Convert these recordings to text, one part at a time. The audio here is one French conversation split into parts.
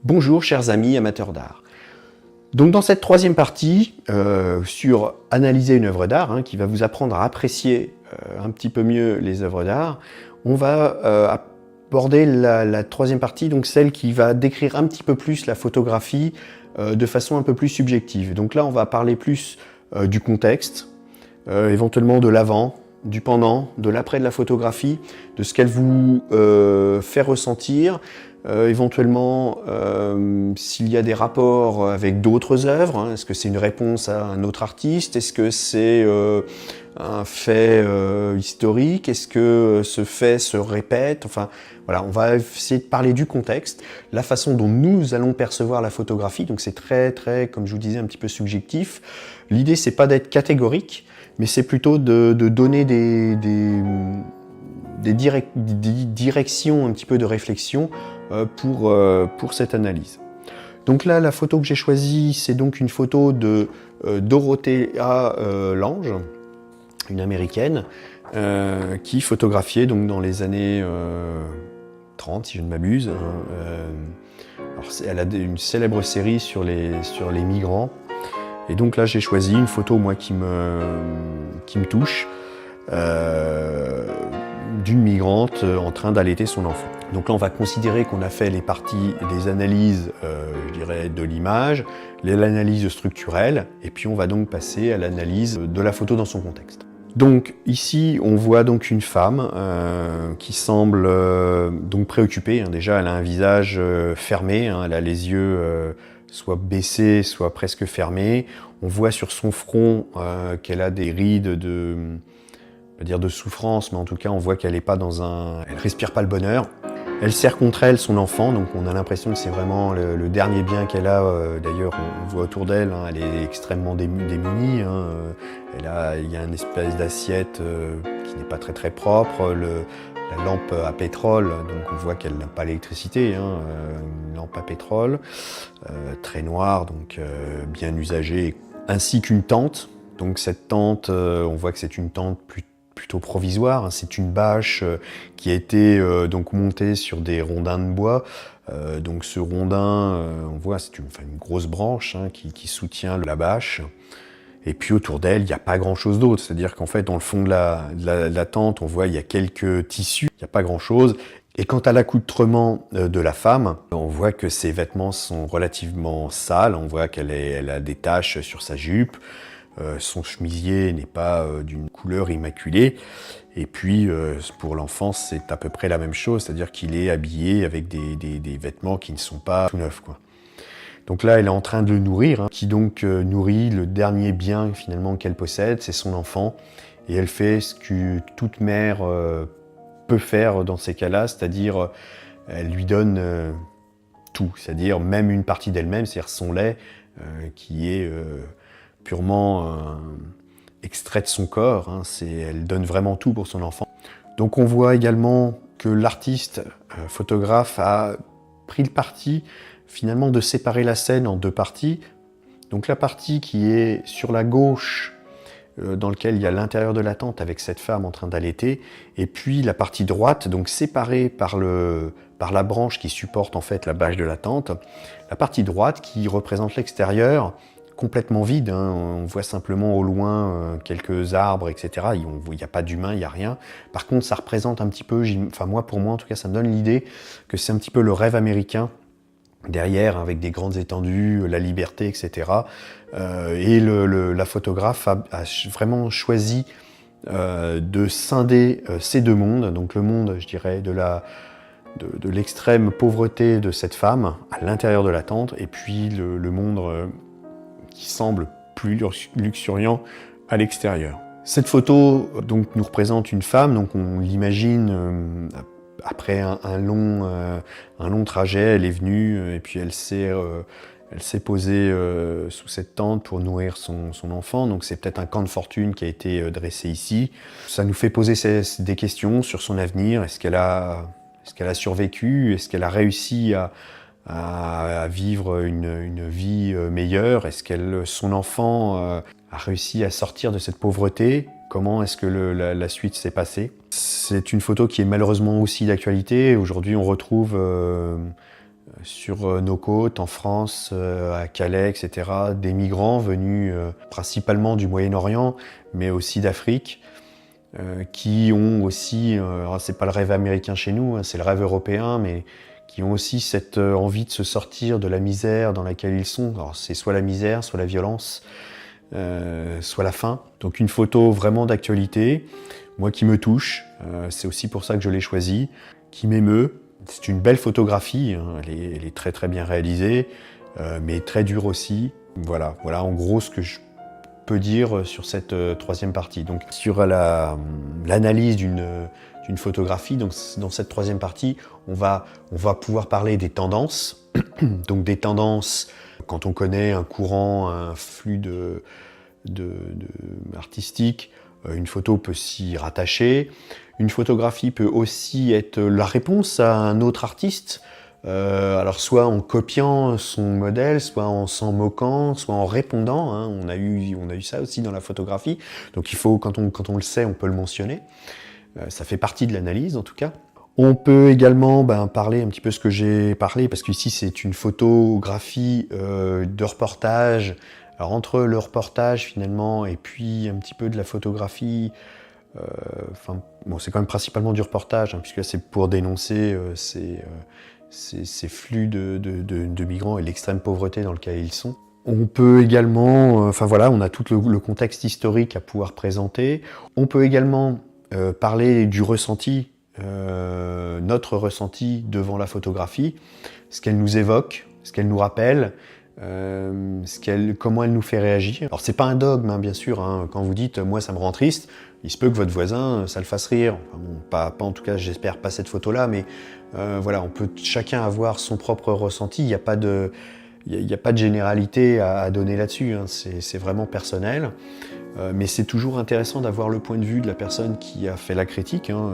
Bonjour chers amis amateurs d'art. Donc dans cette troisième partie sur analyser une œuvre d'art, qui va vous apprendre à apprécier un petit peu mieux les œuvres d'art, on va aborder la troisième partie, donc celle qui va décrire un petit peu plus la photographie de façon un peu plus subjective. Donc là on va parler plus du contexte, éventuellement de l'avant, du pendant, de l'après de la photographie, de ce qu'elle vous fait ressentir, éventuellement s'il y a des rapports avec d'autres œuvres, est-ce que c'est une réponse à un autre artiste, est-ce que c'est un fait historique, est-ce que ce fait se répète, enfin voilà, on va essayer de parler du contexte, la façon dont nous allons percevoir la photographie, donc c'est très, comme je vous disais, un petit peu subjectif. L'idée c'est pas d'être catégorique, mais c'est plutôt de donner des directions, un petit peu de réflexion pour cette analyse. Donc là, la photo que j'ai choisie, c'est donc une photo de Dorothea Lange, une américaine, qui photographiait donc dans les années 30, si je ne m'abuse. Elle a une célèbre série sur les migrants. Et donc là, j'ai choisi une photo, moi, qui me touche, d'une migrante en train d'allaiter son enfant. Donc là, on va considérer qu'on a fait les analyses, je dirais, de l'image, l'analyse structurelle, et puis on va donc passer à l'analyse de la photo dans son contexte. Donc ici, on voit donc une femme qui semble donc préoccupée. Déjà, elle a un visage fermé, elle a les yeux soit baissés, soit presque fermés. On voit sur son front qu'elle a des rides de, pas dire de souffrance, mais en tout cas, on voit qu'elle n'est pas elle respire pas le bonheur. Elle serre contre elle son enfant, donc on a l'impression que c'est vraiment le dernier bien qu'elle a. D'ailleurs, on voit autour d'elle, elle est extrêmement démunie. Il y a une espèce d'assiette qui n'est pas très propre. La lampe à pétrole, donc on voit qu'elle n'a pas l'électricité, une lampe à pétrole, très noire, donc bien usagée, ainsi qu'une tente. Donc cette tente, on voit que c'est une tente plutôt provisoire, c'est une bâche qui a été donc montée sur des rondins de bois. Donc ce rondin, on voit, c'est une grosse branche qui soutient la bâche. Et puis autour d'elle, il n'y a pas grand-chose d'autre. C'est-à-dire qu'en fait, dans le fond de la tente, on voit il y a quelques tissus, il n'y a pas grand-chose. Et quant à l'accoutrement de la femme, on voit que ses vêtements sont relativement sales. On voit qu'elle a des taches sur sa jupe. Son chemisier n'est pas d'une couleur immaculée. Et puis, pour l'enfant, c'est à peu près la même chose. C'est-à-dire qu'il est habillé avec des vêtements qui ne sont pas tout neufs, quoi. Donc là, elle est en train de le nourrir, qui donc nourrit le dernier bien finalement qu'elle possède, c'est son enfant. Et elle fait ce que toute mère peut faire dans ces cas-là, c'est-à-dire elle lui donne tout, c'est-à-dire même une partie d'elle-même, c'est-à-dire son lait qui est purement extrait de son corps. Elle donne vraiment tout pour son enfant. Donc on voit également que l'artiste photographe a pris le parti finalement de séparer la scène en deux parties. Donc la partie qui est sur la gauche, dans laquelle il y a l'intérieur de la tente avec cette femme en train d'allaiter, et puis la partie droite, donc séparée par la branche qui supporte en fait la bâche de la tente. La partie droite qui représente l'extérieur, complètement vide, on voit simplement au loin quelques arbres, etc. Il n'y a pas d'humain, il n'y a rien. Par contre, ça représente un petit peu, pour moi en tout cas, ça me donne l'idée que c'est un petit peu le rêve américain derrière, avec des grandes étendues, la liberté, etc. Et la photographe a vraiment choisi de scinder ces deux mondes, donc le monde, je dirais, de l'extrême pauvreté de cette femme à l'intérieur de la tente, et puis le monde qui semble plus luxuriant à l'extérieur. Cette photo donc nous représente une femme, donc on l'imagine après un long trajet, elle est venue et puis elle s'est posée sous cette tente pour nourrir son enfant. Donc c'est peut-être un camp de fortune qui a été dressé ici. Ça nous fait poser des questions sur son avenir. Est-ce qu'elle a survécu? Est-ce qu'elle a réussi à vivre une vie meilleure? Est-ce que son enfant a réussi à sortir de cette pauvreté? Comment est-ce que la suite s'est passée? C'est une photo qui est malheureusement aussi d'actualité. Aujourd'hui, on retrouve sur nos côtes, en France, à Calais, etc., des migrants venus principalement du Moyen-Orient, mais aussi d'Afrique, qui ont aussi, alors c'est pas le rêve américain chez nous, hein, c'est le rêve européen, mais qui ont aussi cette envie de se sortir de la misère dans laquelle ils sont. Alors c'est soit la misère, soit la violence, soit la faim. Donc une photo vraiment d'actualité, moi qui me touche, c'est aussi pour ça que je l'ai choisie, qui m'émeut. C'est une belle photographie, hein, elle est très très bien réalisée, mais très dure aussi. Voilà en gros ce que je peux dire sur cette troisième partie. Donc sur l'analyse d'une photographie, donc dans cette troisième partie, on va pouvoir parler des tendances. Donc des tendances, quand on connaît un courant, un flux artistique, une photo peut s'y rattacher. Une photographie peut aussi être la réponse à un autre artiste, alors soit en copiant son modèle, soit en s'en moquant, soit en répondant, hein. On a eu ça aussi dans la photographie, donc il faut, quand on le sait, on peut le mentionner. Ça fait partie de l'analyse en tout cas. On peut également parler un petit peu ce que j'ai parlé, parce qu'ici c'est une photographie de reportage. Alors entre le reportage finalement et puis un petit peu de la photographie, c'est quand même principalement du reportage, hein, puisque là c'est pour dénoncer ces flux de migrants et l'extrême pauvreté dans laquelle ils sont. On peut également, on a tout le contexte historique à pouvoir présenter. On peut également parler du ressenti, notre ressenti devant la photographie, ce qu'elle nous évoque, ce qu'elle nous rappelle, comment elle nous fait réagir. Alors c'est pas un dogme, hein, bien sûr, hein. Quand vous dites « moi ça me rend triste », il se peut que votre voisin, ça le fasse rire. Enfin, bon, pas en tout cas, j'espère pas cette photo-là, mais on peut chacun avoir son propre ressenti. Il n'y a pas de généralité à donner là-dessus, hein. C'est vraiment personnel. Mais c'est toujours intéressant d'avoir le point de vue de la personne qui a fait la critique, hein.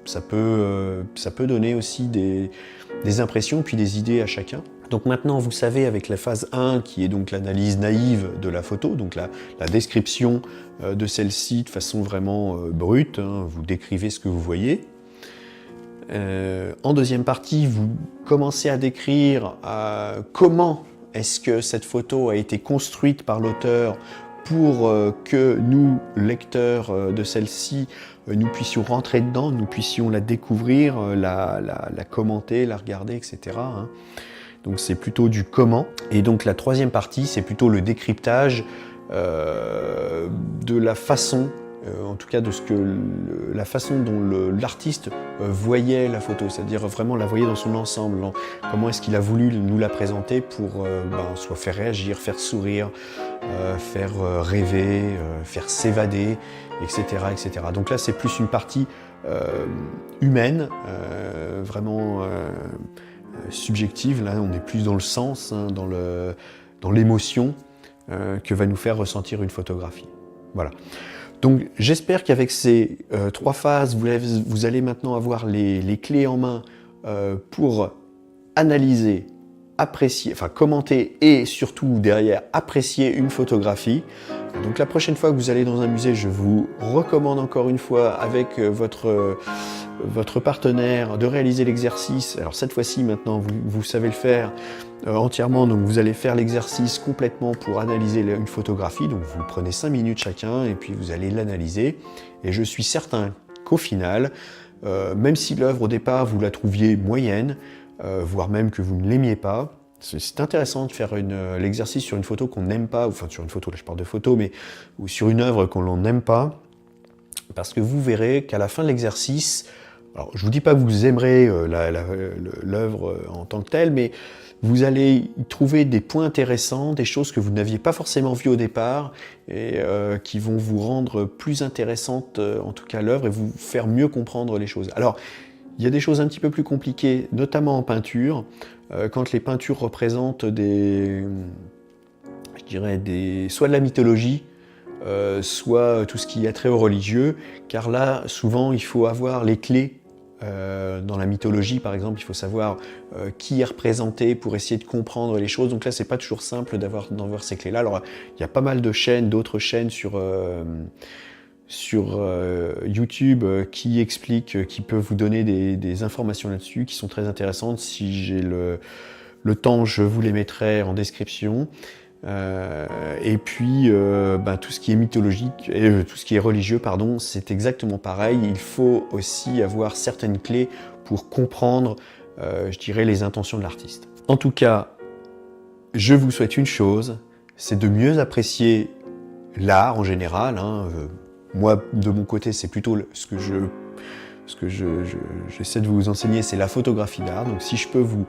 Ça peut donner aussi des impressions puis des idées à chacun. Donc maintenant, vous savez, avec la phase 1, qui est donc l'analyse naïve de la photo, donc la description de celle-ci de façon vraiment brute, hein, vous décrivez ce que vous voyez. En deuxième partie, vous commencez à décrire comment est-ce que cette photo a été construite par l'auteur pour que nous, lecteurs de celle-ci, nous puissions rentrer dedans, nous puissions la découvrir, la commenter, la regarder, etc. hein. Donc c'est plutôt du comment. Et donc la troisième partie, c'est plutôt le décryptage de la façon, en tout cas de la façon dont l'artiste voyait la photo, c'est-à-dire vraiment la voyait dans son ensemble. Comment est-ce qu'il a voulu nous la présenter pour soit faire réagir, faire sourire, faire rêver, faire s'évader, etc., etc. Donc là, c'est plus une partie humaine, vraiment subjective. Là, on est plus dans le sens, hein, dans l'émotion que va nous faire ressentir une photographie. Voilà. Donc j'espère qu'avec ces trois phases, vous allez maintenant avoir les clés en main pour analyser, apprécier, commenter et surtout derrière apprécier une photographie. Donc la prochaine fois que vous allez dans un musée, je vous recommande encore une fois avec votre partenaire de réaliser l'exercice. Alors cette fois-ci maintenant vous savez le faire entièrement, donc vous allez faire l'exercice complètement pour analyser une photographie. Donc vous prenez 5 minutes chacun et puis vous allez l'analyser. Et je suis certain qu'au final, même si l'œuvre au départ vous la trouviez moyenne, voire même que vous ne l'aimiez pas, c'est intéressant de faire l'exercice sur une photo qu'on n'aime pas, enfin sur une photo, là je parle de photo, ou sur une œuvre qu'on n'aime pas, parce que vous verrez qu'à la fin de l'exercice, alors je ne vous dis pas que vous aimerez l'œuvre en tant que telle, mais vous allez y trouver des points intéressants, des choses que vous n'aviez pas forcément vues au départ, et qui vont vous rendre plus intéressante, en tout cas l'œuvre, et vous faire mieux comprendre les choses. Alors, il y a des choses un petit peu plus compliquées, notamment en peinture, quand les peintures représentent soit de la mythologie, soit tout ce qui est trait au religieux, car là, souvent, il faut avoir les clés. Dans la mythologie, par exemple, il faut savoir qui est représenté pour essayer de comprendre les choses. Donc là, c'est pas toujours simple d'avoir ces clés-là. Alors, il y a pas mal de chaînes, d'autres chaînes sur YouTube qui expliquent, qui peuvent vous donner des informations là-dessus, qui sont très intéressantes. Si j'ai Le temps, je vous les mettrai en description. Et puis, tout ce qui est mythologique, tout ce qui est religieux, pardon, c'est exactement pareil. Il faut aussi avoir certaines clés pour comprendre, je dirais, les intentions de l'artiste. En tout cas, je vous souhaite une chose, c'est de mieux apprécier l'art en général. Moi, de mon côté, c'est plutôt ce que j'essaie de vous enseigner, c'est la photographie d'art. Donc si je peux vous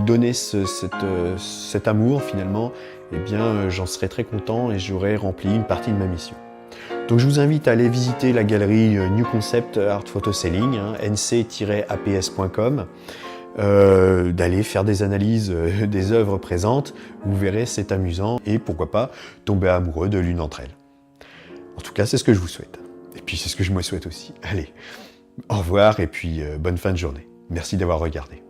donner cet amour finalement, eh bien j'en serais très content et j'aurais rempli une partie de ma mission. Donc je vous invite à aller visiter la galerie New Concept Art Photo Selling, nc-aps.com, d'aller faire des analyses des œuvres présentes. Vous verrez, c'est amusant et pourquoi pas tomber amoureux de l'une d'entre elles. En tout cas, c'est ce que je vous souhaite. Et puis c'est ce que je me souhaite aussi. Allez, au revoir et puis bonne fin de journée. Merci d'avoir regardé.